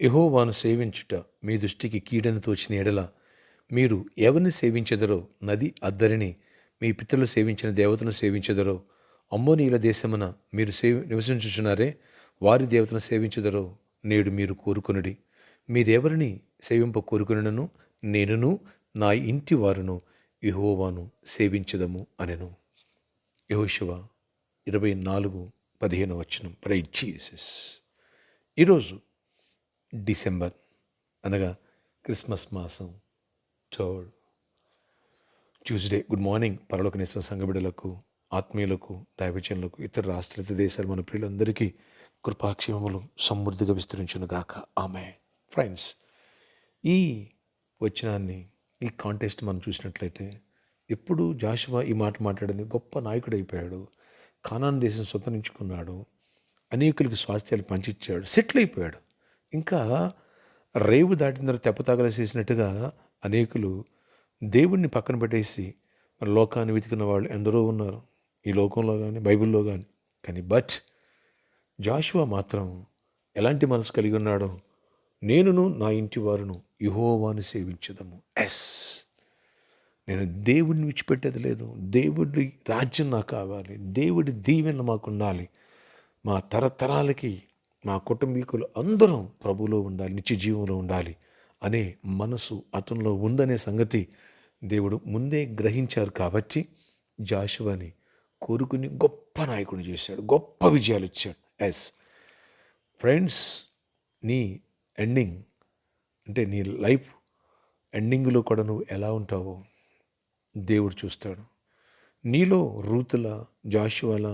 యెహోవాను సేవించుట మీ దృష్టికి కీడని తోచిన ఎడల మీరు ఎవరిని సేవించెదరో, నది అద్దరిని మీ పితరులు సేవించిన దేవతను సేవించెదరో, అమ్మోనీయుల దేశమున మీరు నివసించుచున్నారే, వారి దేవతను సేవించెదరో నేడు మీరు కోరుకొనుడి. మీరెవరిని సేవింప కోరుకొనినను నేనును నా ఇంటి వారును యెహోవాను సేవించెదము అనెను. యెహోషువ 24:15 ప్రైజ్ జీసస్. ఈరోజు డిసెంబర్ అనగా క్రిస్మస్ మాసం థర్డ్ ట్యూస్డే. గుడ్ మార్నింగ్ పరలోకనేశ్వర సంఘబిడ్డలకు, ఆత్మీయులకు, దైవజనులకు, ఇతర రాష్ట్రాలు, ఇతర దేశాలు, మన ప్రియులందరికీ కృపాక్షేమములు సమృద్ధిగా విస్తరించును గాక. ఆమె ఫ్రెండ్స్, ఈ వచనాన్ని, ఈ కాంటెస్ట్ మనం చూసినట్లయితే ఎప్పుడు జాషువా ఈ మాట మాట్లాడింది, గొప్ప నాయకుడు అయిపోయాడు, కానాను దేశం స్వతంత్రించుకున్నాడు, అనేకులకి స్వాస్థ్యాలు పంచిచ్చాడు, సెటిల్ అయిపోయాడు. ఇంకా రేవు దాటిన తర్వాత తెప్పతగలేసేసినట్టుగా అనేకులు దేవుణ్ణి పక్కన పెట్టేసి లోకాన్ని వెతుకున్న వాళ్ళు ఎందరో ఉన్నారు, ఈ లోకంలో కానీ బైబిల్లో కానీ. బట్ జాషువా మాత్రం ఎలాంటి మనసు కలిగి ఉన్నాడో, నేనును నా ఇంటి వారును యెహోవాను సేవించదము. నేను దేవుడిని విడిచిపెట్టేది లేదు. దేవుడి రాజ్యం నాకు కావాలి, దేవుడి దీవెన మాకు ఉండాలి, మా తరతరాలకి మా కుటుంబీకులు అందరం ప్రభువులో ఉండాలి, నిత్య జీవంలో ఉండాలి అనే మనసు అతనిలో ఉందనే సంగతి దేవుడు ముందే గ్రహించారు. కాబట్టి జాషువాని కోరుకుని గొప్ప నాయకుడిని చేశాడు, గొప్ప విజయాలు ఇచ్చాడు. ఫ్రెండ్స్, నీ ఎండింగ్ అంటే నీ లైఫ్ ఎండింగ్లో కూడా నువ్వు ఎలా ఉంటావో దేవుడు చూస్తాడు. నీలో రూతుల, జాషువాల,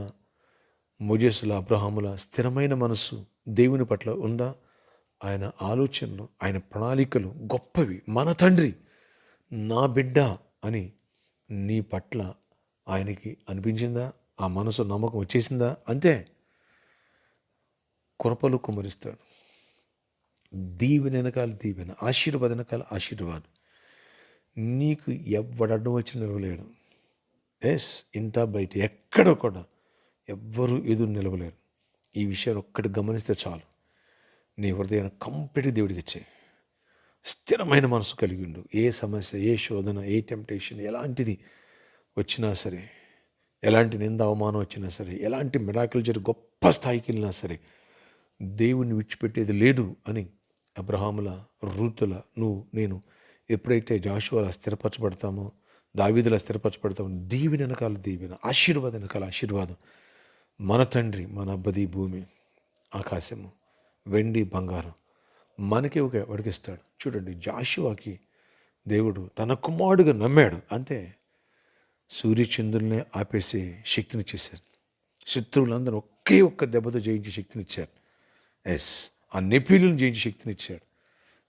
మోజేసుల, అబ్రహాముల స్థిరమైన మనస్సు దేవుని పట్ల ఉందా? ఆయన ఆలోచనలు, ఆయన ప్రణాళికలు గొప్పవి. మన తండ్రి, నా బిడ్డ అని నీ పట్ల ఆయనకి అనిపించిందా? ఆ మనసు నమ్మకం వచ్చేసిందా? అంతే, కృపలు కుమరిస్తాడు. దీవెన వెనకాల దీవెన, ఆశీర్వాద వెనకాల ఆశీర్వాదం. నీకు ఎవడడ్డం వచ్చి నిలవలేడు. ఇంట బయట ఎక్కడ కూడా ఎవ్వరూ ఎదురు నిలవలేరు. ఈ విషయాన్ని ఒక్కటి గమనిస్తే చాలు. నీ హృదయాన్ని కంప్లీట్గా దేవుడికి ఇచ్చాయి. స్థిరమైన మనసు కలిగి ఉండు. ఏ సమస్య, ఏ శోధన, ఏ టెంప్టేషన్, ఎలాంటిది వచ్చినా సరే, ఎలాంటి నింద అవమానం వచ్చినా సరే, ఎలాంటి మిరాకిల్ జరిగి గొప్ప స్థాయికి వెళ్ళినా సరే, దేవుణ్ణి విడిచిపెట్టేది లేదు అని అబ్రహాముల, రూతుల, నువ్వు, నేను ఎప్పుడైతే జాషువాలా స్థిరపరచబడతామో, దావీదులా స్థిరపరచబడతామో, దీవెన వెనకాల దీవెన, ఆశీర్వాదం వెనకాల ఆశీర్వాదం. మన తండ్రి, మన అబ్బది భూమి ఆకాశము, వెండి బంగారం మనకి ఒడికిస్తాడు. చూడండి, జాషువాకి దేవుడు తన కుమారుడుగా నమ్మాడు, అంతే. సూర్యచంద్రుల్నే ఆపేసే శక్తినిచ్చేశారు. శత్రువులందరూ ఒకే ఒక్క దెబ్బతో జయించే శక్తినిచ్చారు. ఆ నెపీలను జయించే శక్తినిచ్చాడు,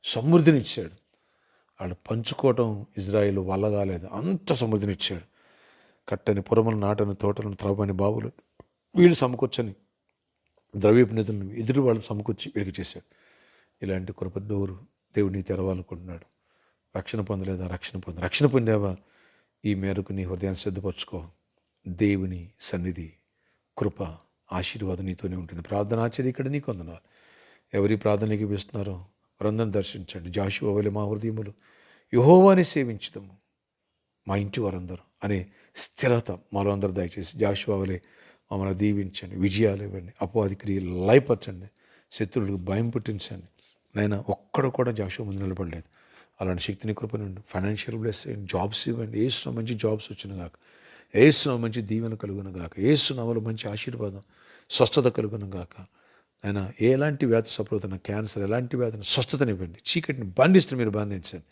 సమృద్ధినిచ్చాడు. వాళ్ళు పంచుకోవటం ఇజ్రాయేల్ వల్ల కాలేదు, అంత సమృద్ధినిచ్చాడు. కట్టని పురములు, నాటని తోటలను, త్రవ్వని బావులు వీళ్ళు సమకూర్చని ద్రవ్యపు నిధులను ఎదురు వాళ్ళు సమకూర్చి వీళ్ళకి చేశాడు. ఇలాంటి కృప డోరు దేవుడిని తెరవాలనుకుంటున్నాడు. రక్షణ పొందలేదా? రక్షణ పొందావా? ఈ మేరకు నీ హృదయాన్ని సిద్ధపరచుకో. దేవుని సన్నిధి, కృప, ఆశీర్వాదం నీతోనే ఉంటుంది. ప్రార్థన ఆచరి ఇక్కడ నీకు వందనాలు. ఎవరి ప్రార్థనకి పిలుస్తున్నారో వారందరిని దర్శించండి. జాషువా వలె మా హృదయములు యెహోవాని సేవించుదాము, మా ఇంటి వారందరూ అనే స్థిరత మాలో అందరూ దయచేసి జాషువా వలె మమ్మల్ని దీవించండి, విజయాలు ఇవ్వండి, అపవాది క్రియలు లయపరచండి, శత్రువులకు భయం పుట్టించండి. నైనా ఒక్కడు కూడా జాషువా ముందు నిలబడలేదు. అలాంటి శక్తిని, కృపనుండి, ఫైనాన్షియల్ బ్లెస్సింగ్, జాబ్స్ ఇవ్వండి. ఏసులో మంచి జాబ్స్ వచ్చిన గాక, ఏసులో మంచి దీవెన కలుగును గాక, ఏసునామలో మంచి ఆశీర్వాదం, స్వస్థత కలుగును గాక. ఆయన ఎలాంటి వ్యాధి సఫలవుతున్న, క్యాన్సర్ ఎలాంటి వ్యాధిని స్వస్థతనివ్వండి. చీకటిని బంధిస్తూ మీరు బంధించండి.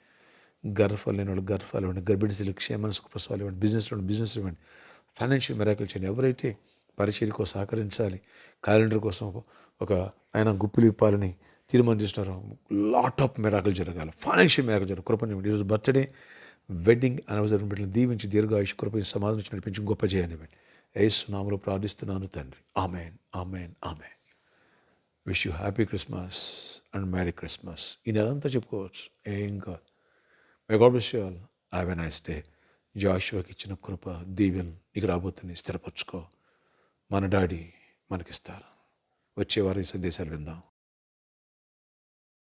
గర్భాలు లేని వాళ్ళు గర్భాలు ఇవ్వండి, గర్భిణీ స్త్రీలకు క్షేమాన్ని, సుఖప్రసవాలు ఇవ్వండి, బిజినెస్ ఇవ్వండి, ఫైనాన్షియల్ మిరాకిల్ చేయండి. ఎవరైతే పరిచర్యకు సహకరించాలి, క్యాలెండర్ కోసం ఒక ఆయన గుప్పిలు ఇప్పాలని తీర్మానిస్తున్నారో, లాట్ ఆఫ్ మిరాకిల్ జరగాలి, ఫైనాన్షియల్ మిరాకిల్ జరగాలి. కృపనివ్వండి. ఈరోజు బర్త్డే, వెడ్డింగ్ అనివర్సరీ బిడ్డలను దీవించి దీర్ఘాయుష్, కృప, సమాధానం నడిపించి గొప్ప చేయనివ్వండి. యేసు నామములో ప్రార్థిస్తున్నాను తండ్రి. Amen, amen, amen. Wish you happy Christmas and merry Christmas. ఈ నెలంతా చెప్పుకోవచ్చు, ఏం కాదు. May God bless you all. Have a nice day. జాషువాకి ఇచ్చిన కృప, దీవెనలు నీకు రాబోతుంది. స్థిరపరచుకో. మన డాడీ మనకిస్తారు. వచ్చే వారం ఈ సందేశాలు విందాం.